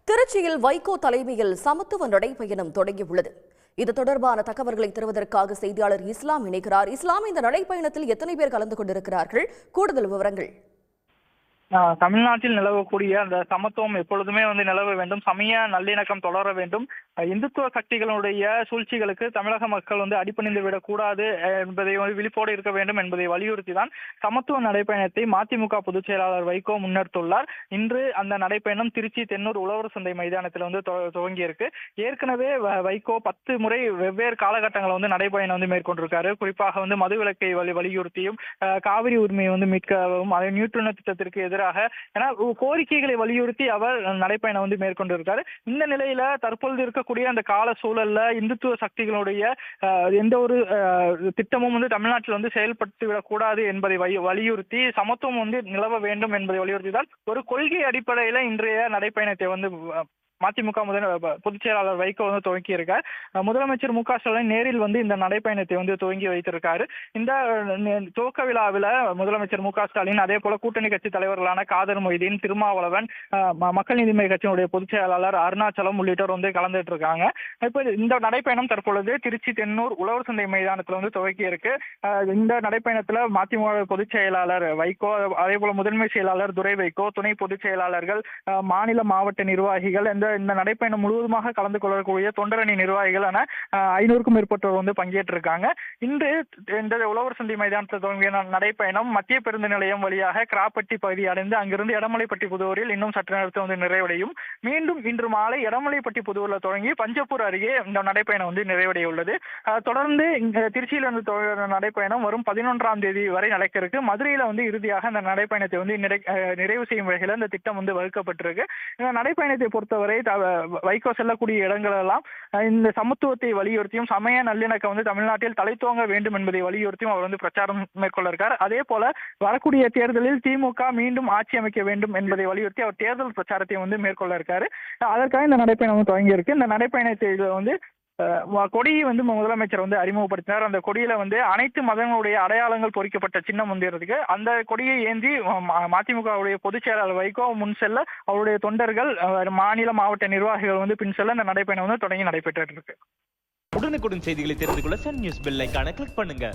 திருச்சியில் வைகோ தலைமையில் சமத்துவ நடைபயணம் தொடங்கியுள்ளது. இது தொடர்பான தகவல்களை தருவதற்காக செய்தியாளர் இஸ்லாம் இணைக்கிறார். இஸ்லாம், இந்த நடைபயணத்தில் எத்தனை பேர் கலந்து கொண்டிருக்கிறார்கள்? கூடுதல் விவரங்கள். தமிழ்நாட்டில் நிலவக்கூடிய அந்த சமத்துவம் எப்பொழுதுமே நிலவ வேண்டும், சமய நல்லிணக்கம் தொடர வேண்டும், இந்துத்துவ சக்திகளுடைய சூழ்ச்சிகளுக்கு தமிழக மக்கள் அடிபணிந்து விடக்கூடாது என்பதை விழிப்போடு இருக்க வேண்டும் என்பதை வலியுறுத்தி தான் சமத்துவ நடைப்பயணத்தை மதிமுக பொதுச் செயலாளர் வைகோ முன்னெடுத்துள்ளார். இன்று அந்த நடைப்பயணம் திருச்சி தென்னூர் உழவர் சந்தை மைதானத்தில் துவங்கியிருக்கு. ஏற்கனவே வைகோ 10 முறை வெவ்வேறு காலகட்டங்களை நடைப்பயணம் மேற்கொண்டிருக்காரு. குறிப்பாக மதுவிலக்கை வலியுறுத்தியும், காவிரி உரிமையை மீட்கவும், அதை நியூட்ரினோ திட்டத்திற்கு எதிராக கோரிக்கைகளை வலியுறுத்தி அவர் நடைப்பயணம் மேற்கொண்டிருக்காரு. இந்த நிலையில தற்பொழுது இருக்கக்கூடிய அந்த கால சூழல்ல இந்துத்துவ சக்திகளுடைய எந்த ஒரு திட்டமும் தமிழ்நாட்டில் செயல்பட்டு விடக்கூடாது என்பதை வலியுறுத்தி சமத்துவம் நிலவ வேண்டும் என்பதை வலியுறுத்தி தான் ஒரு கொள்கை அடிப்படையில இன்றைய நடைப்பயணத்தை மதிமுக பொதுச் செயலாளர் வைகோ துவக்கி இருக்கார். முதலமைச்சர் மு க ஸ்டாலின் நேரில் இந்த நடைப்பயணத்தை துவங்கி வைத்திருக்காரு. இந்த துவக்க விழாவில் முதலமைச்சர் மு க ஸ்டாலின், அதே போல கூட்டணி கட்சி தலைவர்களான காதர் மொய்தீன், திருமாவளவன், மக்கள் நீதி மய்ய கட்சியினுடைய பொதுச் செயலாளர் அருணாச்சலம் உள்ளிட்டோர் கலந்துட்டு இருக்காங்க. இப்ப இந்த நடைப்பயணம் தற்பொழுது திருச்சி தென்னூர் உழவர் சந்தை மைதானத்தில் துவக்கி இருக்கு. இந்த நடைப்பயணத்துல மதிமுக பொதுச் செயலாளர் வைகோ, அதே போல முதன்மை செயலாளர் துரை வைகோ, துணை பொதுச் செயலாளர்கள், மாநில மாவட்ட நிர்வாகிகள், இந்த நடைப்பயணம் முழுவதுமாக கலந்து கொள்ளக்கூடிய தொண்டரணி நிர்வாகிகள் என 500க்கும் மேற்பட்டோர் பங்கேற்றிருக்காங்க. இன்று இந்த உழவர் சந்தை மைதானத்தில் தொடங்கிய நடைப்பயணம் மத்திய பேருந்து நிலையம் வழியாக கிராப்பட்டி பகுதி அடைந்து அங்கிருந்து எடமலைப்பட்டி புதூரில் இன்னும் சற்று நேரத்தில் நிறைவடையும். மீண்டும் இன்று மாலை எடமலைப்பட்டி புதூரில் தொடங்கி பஞ்சப்பூர் அருகே இந்த நடைப்பயணம் நிறைவடைய உள்ளது. தொடர்ந்து திருச்சியில் நடைப்பயணம் வரும் 11ஆம் தேதி வரை நடக்க இருக்கு. மதுரையில இறுதியாக இந்த நடைப்பயணத்தை நிறைவு செய்யும் வகையில் இந்த திட்டம் வகுக்கப்பட்டிருக்கு. இந்த நடைப்பயணத்தை பொறுத்தவரை வைகோ செல்லக்கூடிய இடங்கள் எல்லாம் இந்த சமத்துவத்தை வலியுறுத்தியும், சமய நல்லிணக்கம் தமிழ்நாட்டில் தலைத்தோங்க வேண்டும் என்பதை வலியுறுத்தியும் அவர் பிரச்சாரம் மேற்கொள்ள இருக்கார். அதே போல வரக்கூடிய தேர்தலில் திமுக மீண்டும் ஆட்சி அமைக்க வேண்டும் என்பதை வலியுறுத்தி அவர் தேர்தல் பிரச்சாரத்தை மேற்கொள்ள இருக்காரு. அதற்காக இந்த நடைப்பயணம் தொடங்கி இருக்கு. இந்த நடைப்பயணத்தை கொடியை முதலமைச்சர் அறிமுகப்படுத்தினார். அந்த கொடியில அனைத்து மதங்களுடைய அடையாளங்கள் பொறிக்கப்பட்ட சின்னம் இருக்கு. அந்த கொடியை ஏந்தி மதிமுகவுடைய பொதுச் செயலாளர் வைகோ முன் செல்ல, அவருடைய தொண்டர்கள், மாநில மாவட்ட நிர்வாகிகள் பின் செல்ல இந்த நடைப்பயணம் தொடங்கி நடைபெற்று இருக்கு. உடனுக்குடன் செய்திகளை தெரிந்து கொள்ள சன் நியூஸ் பெல் ஐகானை கிளிக் பண்ணுங்க.